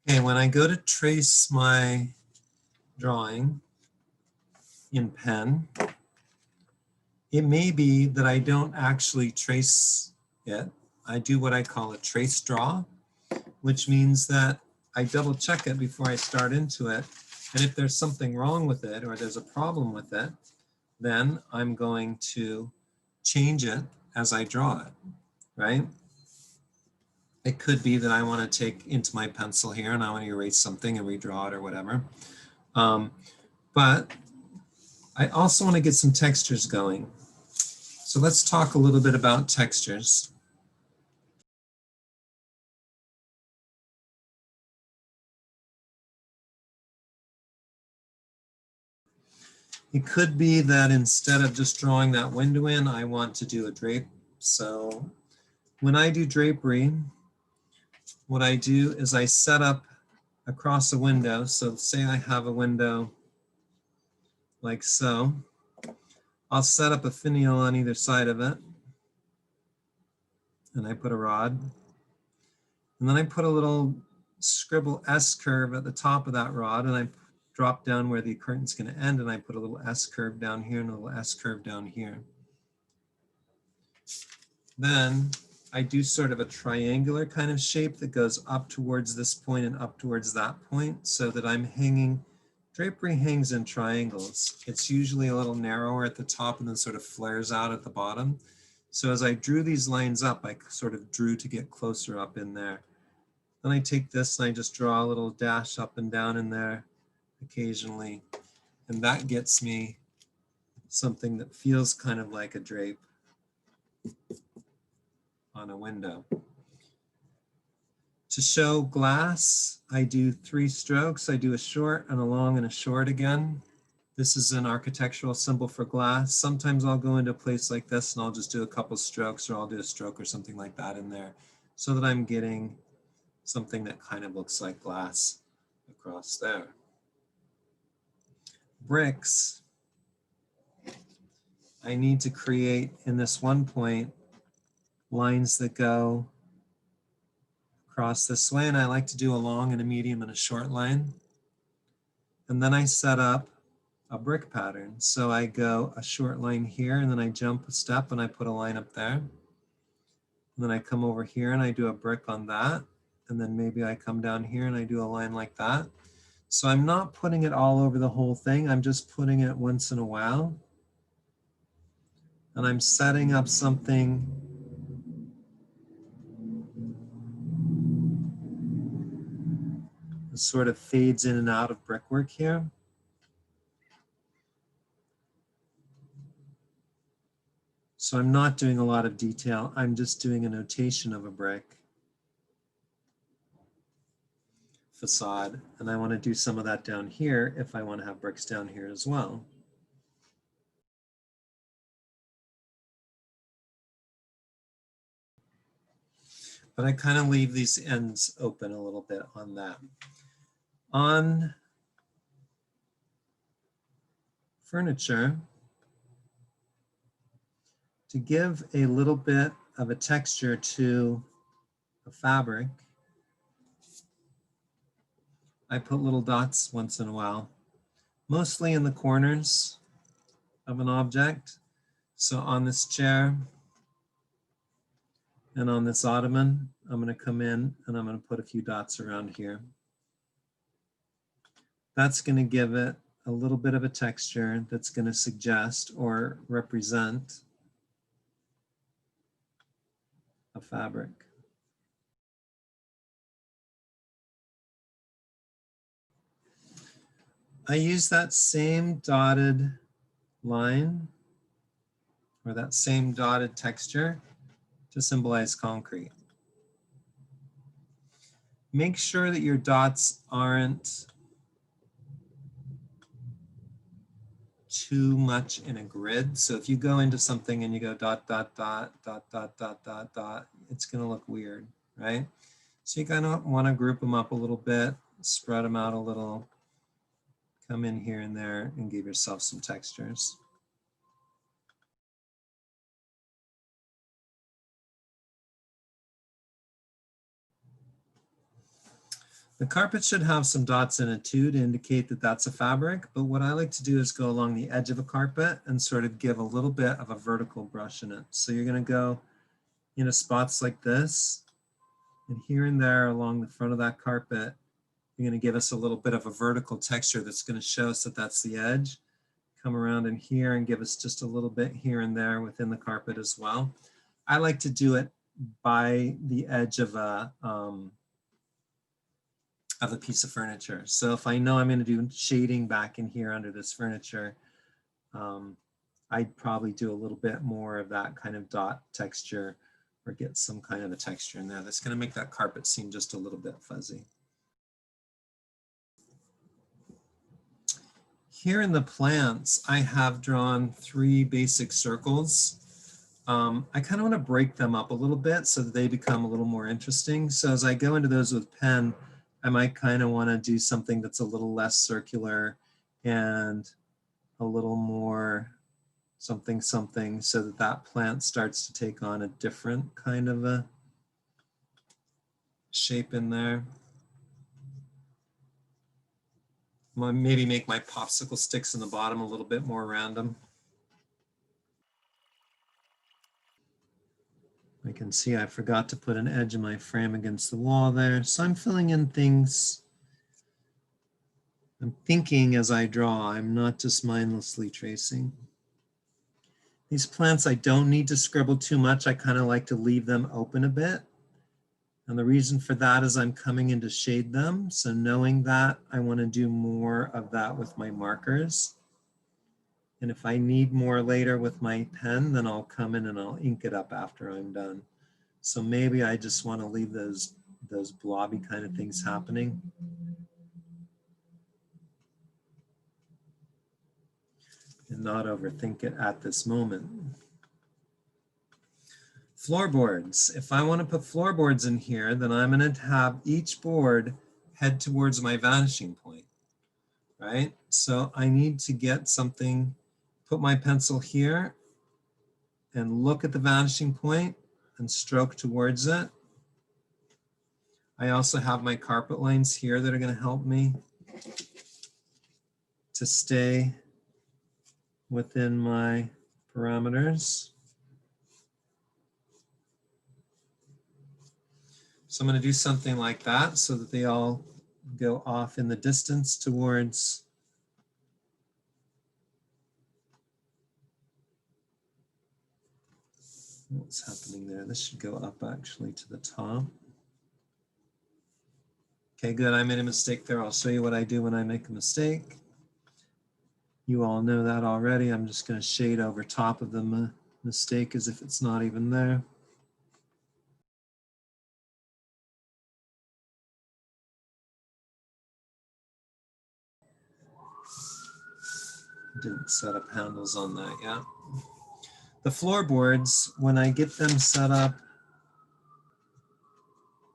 Okay, when I go to trace my drawing in pen, it may be that I don't actually trace it. I do what I call a trace draw, which means that I double check it before I start into it. And if there's something wrong with it or there's a problem with it, then I'm going to change it as I draw it, right? It could be that I want to take into my pencil here and I want to erase something and redraw it or whatever. But I also want to get some textures going. So let's talk a little bit about textures. It could be that instead of just drawing that window in, I want to do a drape. So when I do drapery, what I do is I set up across a window. So say I have a window like so. I'll set up a finial on either side of it. And I put a rod. And then I put a little scribble S curve at the top of that rod, and I drop down where the curtain's going to end, and I put a little S curve down here and a little S curve down here. Then I do sort of a triangular kind of shape that goes up towards this point and up towards that point, so that I'm hanging. Drapery hangs in triangles. It's usually a little narrower at the top and then sort of flares out at the bottom. So as I drew these lines up, I sort of drew to get closer up in there. Then I take this and I just draw a little dash up and down in there occasionally. And that gets me something that feels kind of like a drape on a window. To show glass, I do 3 strokes. I do a short and a long and a short again. This is an architectural symbol for glass. Sometimes I'll go into a place like this and I'll just do a couple strokes, or I'll do a stroke or something like that in there, so that I'm getting something that kind of looks like glass across there. Bricks, I need to create in this one point lines that go across this way, and I like to do a long and a medium and a short line. And then I set up a brick pattern. So I go a short line here, and then I jump a step and I put a line up there. And then I come over here and I do a brick on that. And then maybe I come down here and I do a line like that. So I'm not putting it all over the whole thing. I'm just putting it once in a while. And I'm setting up something that sort of fades in and out of brickwork here. So I'm not doing a lot of detail. I'm just doing a notation of a brick facade. And I want to do some of that down here if I want to have bricks down here as well. But I kind of leave these ends open a little bit on that. On furniture, to give a little bit of a texture to a fabric, I put little dots once in a while, mostly in the corners of an object. So on this chair and on this ottoman, I'm going to come in and I'm going to put a few dots around here. That's going to give it a little bit of a texture that's going to suggest or represent a fabric. I use that same dotted line or that same dotted texture to symbolize concrete. Make sure that your dots aren't too much in a grid. So if you go into something and you go dot, dot, dot, dot, dot, dot, dot, dot, it's going to look weird, right? So you kind of want to group them up a little bit, spread them out a little, come in here and there and give yourself some textures. The carpet should have some dots in it too to indicate that that's a fabric, but what I like to do is go along the edge of a carpet and sort of give a little bit of a vertical brush in it. So you're going to go into spots like this, and here and there along the front of that carpet, you're going to give us a little bit of a vertical texture that's going to show us that that's the edge. Come around in here and give us just a little bit here and there within the carpet as well. I like to do it by the edge of a piece of furniture. So if I know I'm going to do shading back in here under this furniture, I'd probably do a little bit more of that kind of dot texture or get some kind of a texture in there that's going to make that carpet seem just a little bit fuzzy. Here in the plants, I have drawn 3 basic circles. I kind of want to break them up a little bit so that they become a little more interesting. So as I go into those with pen, I might kind of want to do something that's a little less circular and a little more something something so that that plant starts to take on a different kind of a shape in there. Maybe make my popsicle sticks in the bottom a little bit more random. I can see I forgot to put an edge of my frame against the wall there. So I'm filling in things. I'm thinking as I draw, I'm not just mindlessly tracing. These plants, I don't need to scribble too much. I kind of like to leave them open a bit. And the reason for that is I'm coming in to shade them. So knowing that, I want to do more of that with my markers. And if I need more later with my pen, then I'll come in and I'll ink it up after I'm done. So maybe I just want to leave those blobby kind of things happening. And not overthink it at this moment. Floorboards. If I want to put floorboards in here, then I'm going to have each board head towards my vanishing point, right? So I need to get something, put my pencil here and look at the vanishing point and stroke towards it. I also have my carpet lines here that are going to help me to stay within my parameters. So I'm going to do something like that so that they all go off in the distance towards what's happening there. This should go up actually to the top. Okay, good. I made a mistake there. I'll show you what I do when I make a mistake. You all know that already. I'm just going to shade over top of the mistake as if it's not even there. Didn't set up handles on that yet. The floorboards, when I get them set up,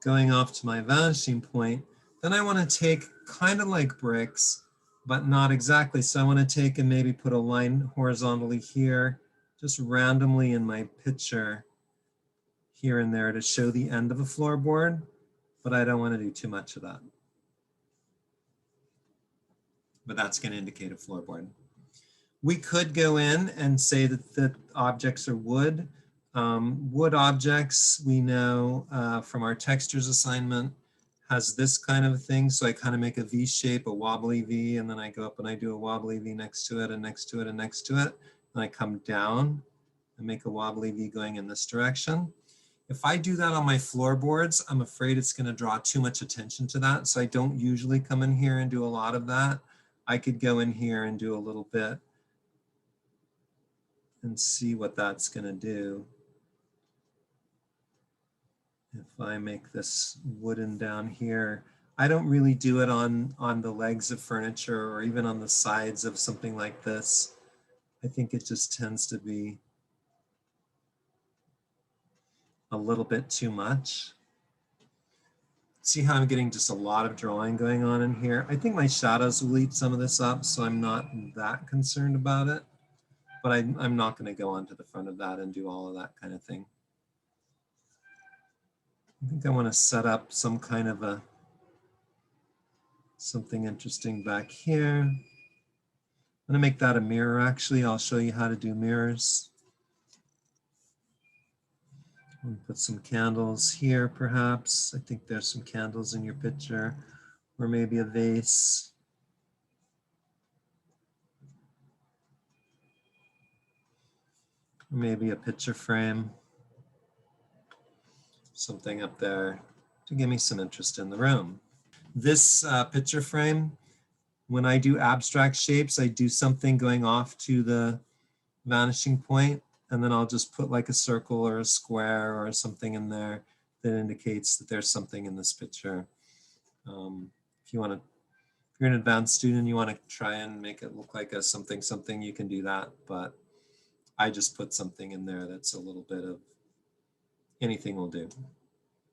going off to my vanishing point, then I want to take kind of like bricks, but not exactly. So I want to take and maybe put a line horizontally here, just randomly in my picture here and there to show the end of a floorboard, but I don't want to do too much of that. But that's going to indicate a floorboard. We could go in and say that the objects are wood. Wood objects, we know from our textures assignment, has this kind of thing. So I kind of make a V shape, a wobbly V, and then I go up and I do a wobbly V next to it and next to it and next to it. And I come down and make a wobbly V going in this direction. If I do that on my floorboards, I'm afraid it's going to draw too much attention to that. So I don't usually come in here and do a lot of that. I could go in here and do a little bit and see what that's going to do. If I make this wooden down here, I don't really do it on the legs of furniture or even on the sides of something like this. I think it just tends to be a little bit too much. See how I'm getting just a lot of drawing going on in here? I think my shadows will eat some of this up, so I'm not that concerned about it. But I'm not going to go onto the front of that and do all of that kind of thing. I think I want to set up some kind of a something interesting back here. I'm going to make that a mirror. Actually, I'll show you how to do mirrors. And put some candles here, perhaps. I think there's some candles in your picture, or maybe a vase. Or maybe a picture frame. Something up there to give me some interest in the room. This picture frame, when I do abstract shapes, I do something going off to the vanishing point, and then I'll just put like a circle or a square or something in there that indicates that there's something in this picture. If you're an advanced student, you want to try and make it look like a something, you can do that, but I just put something in there that's a little bit of anything will do.